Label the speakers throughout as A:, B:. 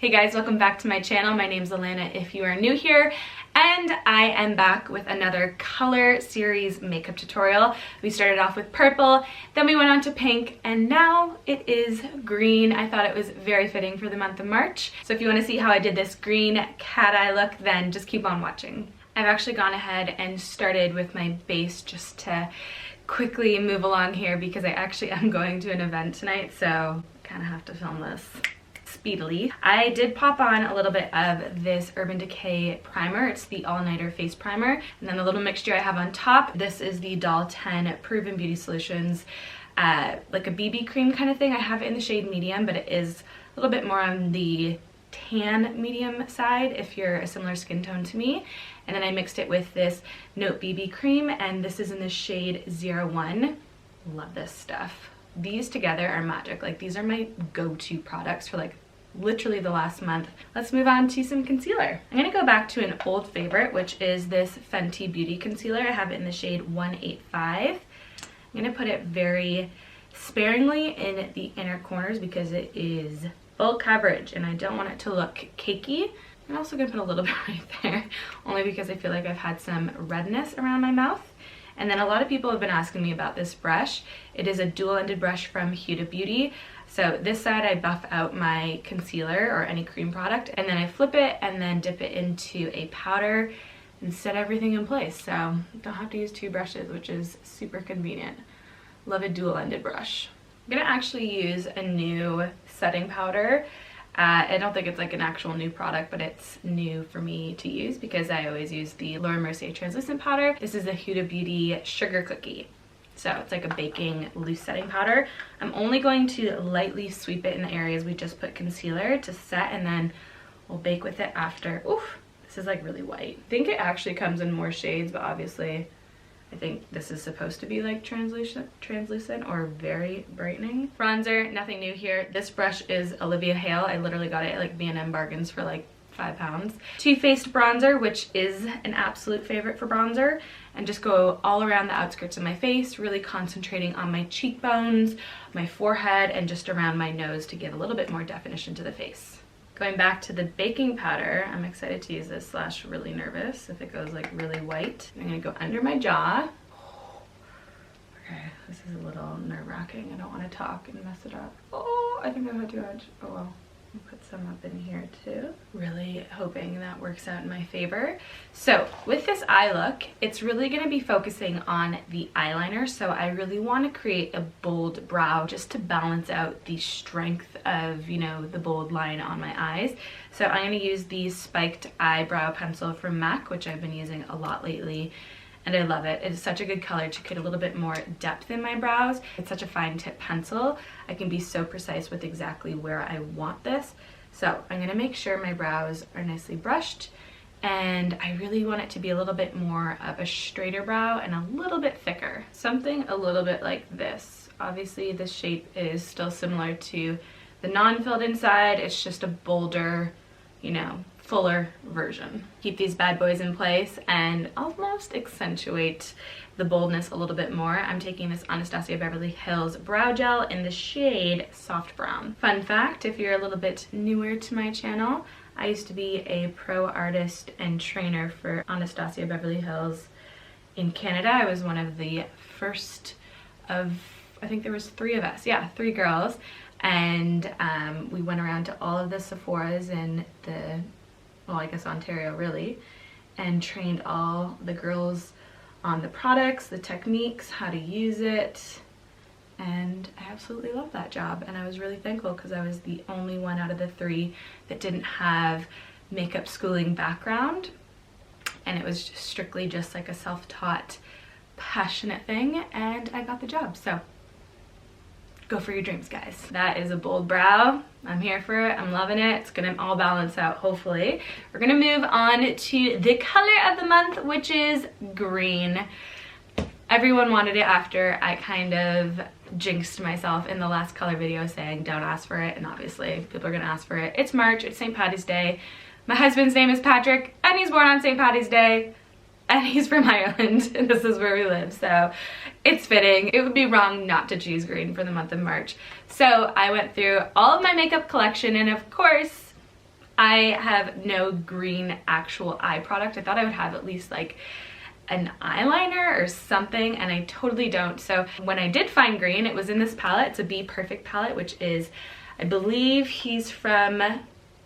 A: Hey guys, welcome back to my channel. My name's Elanna if you are new here, and I am back with another color series makeup tutorial. We started off with purple, then we went on to pink, and now it is green. I thought it was very fitting for the month of March. So if you want to see how I did this green cat eye look, then just keep on watching. I've actually gone ahead and started with my base just to quickly move along here because I actually am going to an event tonight, so I kind of have to film this speedily. I did pop on a little bit of this Urban Decay primer. It's the all-nighter face primer, and then the little mixture I have on top, this is the Doll 10 Proven Beauty Solutions like a BB cream kind of thing. I have it in the shade medium, but it is a little bit more on the tan medium side if you're a similar skin tone to me. And then I mixed it with this Note BB cream, and this is in the shade 01. Love this stuff. These together are magic. Like, these are my go-to products for like literally the last month. Let's move on to some concealer. I'm gonna go back to an old favorite, which is this Fenty Beauty Concealer. I have it in the shade 185. I'm gonna put it very sparingly in the inner corners because it is full coverage and I don't want it to look cakey. I'm also gonna put a little bit right there, only because I feel like I've had some redness around my mouth. And then a lot of people have been asking me about this brush. It is a dual-ended brush from Huda Beauty. So this side I buff out my concealer or any cream product, and then I flip it and then dip it into a powder and set everything in place. So don't have to use two brushes, which is super convenient. Love a dual-ended brush. I'm gonna actually use a new setting powder. I don't think it's like an actual new product, but it's new for me to use because I always use the Laura Mercier translucent powder. This is the Huda Beauty Sugar Cookie. So it's like a baking loose setting powder. I'm only going to lightly sweep it in the areas we just put concealer to set, and then we'll bake with it after. Oof, this is like really white. I think it actually comes in more shades, but obviously I think this is supposed to be like translucent or very brightening. Bronzer, nothing new here. This brush is Olivia Hale. I literally got it at like B&M bargains for like £5. Too Faced bronzer, which is an absolute favorite for bronzer, and just go all around the outskirts of my face, really concentrating on my cheekbones, my forehead, and just around my nose to give a little bit more definition to the face. Going back to the baking powder, I'm excited to use this slash really nervous if it goes like really white. I'm gonna go under my jaw. Okay, this is a little nerve-wracking. I don't want to talk and mess it up. Oh, I think I've had too much. Oh well. I'll put some up in here too. Really hoping that works out in my favor. So with this eye look, it's really going to be focusing on the eyeliner. So I really want to create a bold brow just to balance out the strength of, you know, the bold line on my eyes. So I'm going to use the spiked eyebrow pencil from MAC, which I've been using a lot lately. And I love it. It's such a good color to create a little bit more depth in my brows. It's such a fine tip pencil. I can be so precise with exactly where I want this. So I'm gonna make sure my brows are nicely brushed, and I really want it to be a little bit more of a straighter brow and a little bit thicker. Something a little bit like this. Obviously this shape is still similar to the non-filled inside. It's just a bolder, you know, fuller version. Keep these bad boys in place and almost accentuate the boldness a little bit more. I'm taking this Anastasia Beverly Hills Brow Gel in the shade Soft Brown. Fun fact, if you're a little bit newer to my channel, I used to be a pro artist and trainer for Anastasia Beverly Hills in Canada. I was one of the first of, I think there was 3 of us. Yeah, 3 girls. And we went around to all of the Sephoras in the, well, I guess Ontario really, and trained all the girls on the products, the techniques, how to use it, and I absolutely love that job. And I was really thankful because I was the only one out of the 3 that didn't have makeup schooling background, and it was just strictly just like a self-taught, passionate thing, and I got the job. So go for your dreams, guys. That is a bold brow. I'm here for it. I'm loving it. It's gonna all balance out, hopefully. We're gonna move on to the color of the month, which is green. Everyone wanted it after I kind of jinxed myself in the last color video saying don't ask for it, and obviously people are gonna ask for it. It's March, it's St. Patty's Day. My husband's name is Patrick, and he's born on St. Patty's Day. And he's from Ireland, and this is where we live, so it's fitting. It would be wrong not to choose green for the month of March. So I went through all of my makeup collection, and of course, I have no green actual eye product. I thought I would have at least like an eyeliner or something, and I totally don't. So when I did find green, it was in this palette. It's a Bperfect palette, which is, I believe he's from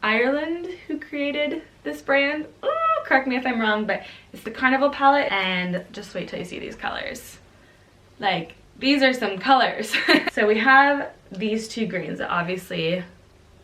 A: Ireland who created this brand. Oh, correct me if I'm wrong, but it's the Carnival palette, and just wait till you see these colors. Like, these are some colors. So we have these two greens that obviously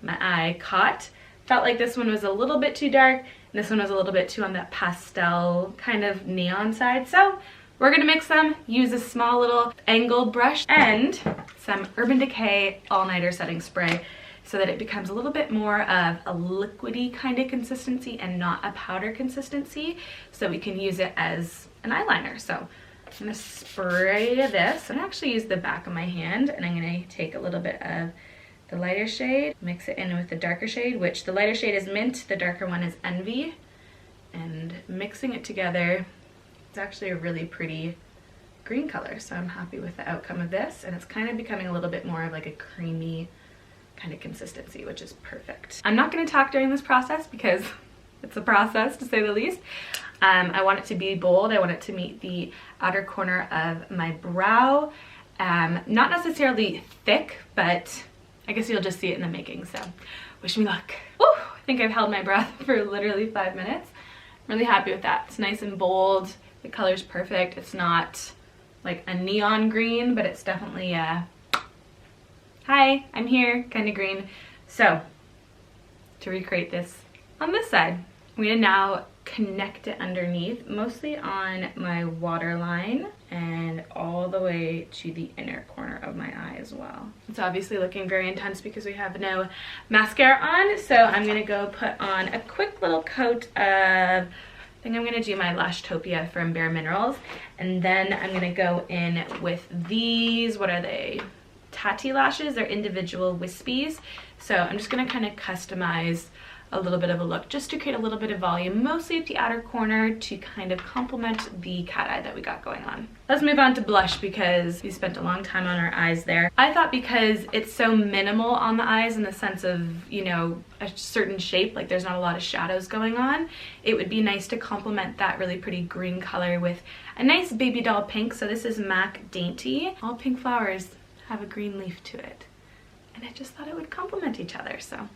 A: my eye caught. Felt like this one was a little bit too dark, and this one was a little bit too on that pastel kind of neon side. So we're gonna mix them, use a small little angled brush and some Urban Decay All-Nighter Setting Spray so that it becomes a little bit more of a liquidy kind of consistency and not a powder consistency, so we can use it as an eyeliner. So I'm gonna spray this, and actually use the back of my hand, and I'm gonna take a little bit of the lighter shade, mix it in with the darker shade, which the lighter shade is Mint, the darker one is Envy, and mixing it together, it's actually a really pretty green color, so I'm happy with the outcome of this, and it's kind of becoming a little bit more of like a creamy kind of consistency, which is perfect. I'm not going to talk during this process because it's a process, to say the least. I want it to be bold. I want it to meet the outer corner of my brow. Not necessarily thick, but I guess you'll just see it in the making, so wish me luck. Woo! I think I've held my breath for literally 5 minutes. I'm really happy with that. It's nice and bold. The color's perfect. It's not like a neon green, but it's definitely a hi, I'm here kind of green. So to recreate this on this side, I'm gonna now connect it underneath, mostly on my waterline and all the way to the inner corner of my eye as well. It's obviously looking very intense because we have no mascara on, so I'm gonna go put on a quick little coat of, I think I'm gonna do my Lashtopia from BareMinerals, and then I'm gonna go in with these, what are they? Tatti lashes. They're individual wispies, so I'm just gonna kind of customize a little bit of a look just to create a little bit of volume, mostly at the outer corner, to kind of complement the cat eye that we got going on. Let's move on to blush because we spent a long time on our eyes there. I thought because it's so minimal on the eyes in the sense of, you know, a certain shape, like there's not a lot of shadows going on, it would be nice to complement that really pretty green color with a nice baby doll pink. So this is MAC Dainty. All pink flowers have a green leaf to it, and I just thought it would complement each other, so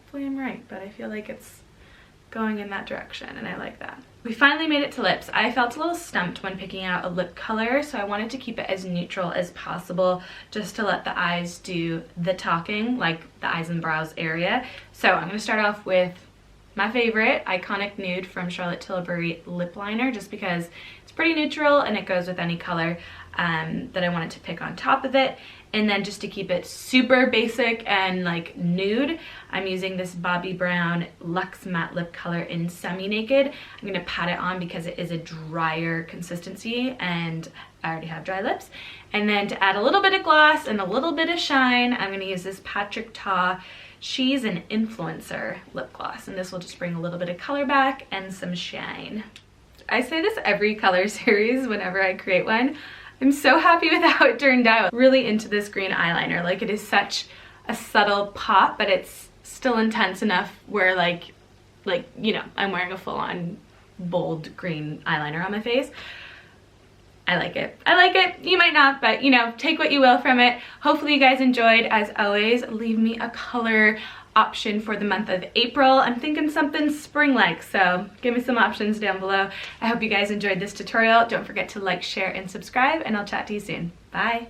A: hopefully I'm right, but I feel like it's going in that direction, and I like that. We finally made it to lips. I felt a little stumped when picking out a lip color, so I wanted to keep it as neutral as possible just to let the eyes do the talking, like the eyes and brows area. So I'm going to start off with my favorite iconic Nude from Charlotte Tilbury lip liner, just because it's pretty neutral and it goes with any color that I wanted to pick on top of it. And then just to keep it super basic and like nude, I'm using this Bobbi Brown Luxe Matte Lip Color in Semi Naked. I'm gonna pat it on because it is a drier consistency and I already have dry lips. And then to add a little bit of gloss and a little bit of shine, I'm gonna use this Patrick Ta She's an Influencer lip gloss, and this will just bring a little bit of color back and some shine. I say this every color series whenever I create one. I'm so happy with how it turned out. Really into this green eyeliner. Like, it is such a subtle pop, but it's still intense enough where like you know, I'm wearing a full-on bold green eyeliner on my face. I like it. I like it. You might not, but you know, take what you will from it. Hopefully you guys enjoyed. As always, leave me a color option for the month of April. I'm thinking something spring-like, so give me some options down below. I hope you guys enjoyed this tutorial. Don't forget to like, share, and subscribe, and I'll chat to you soon. Bye.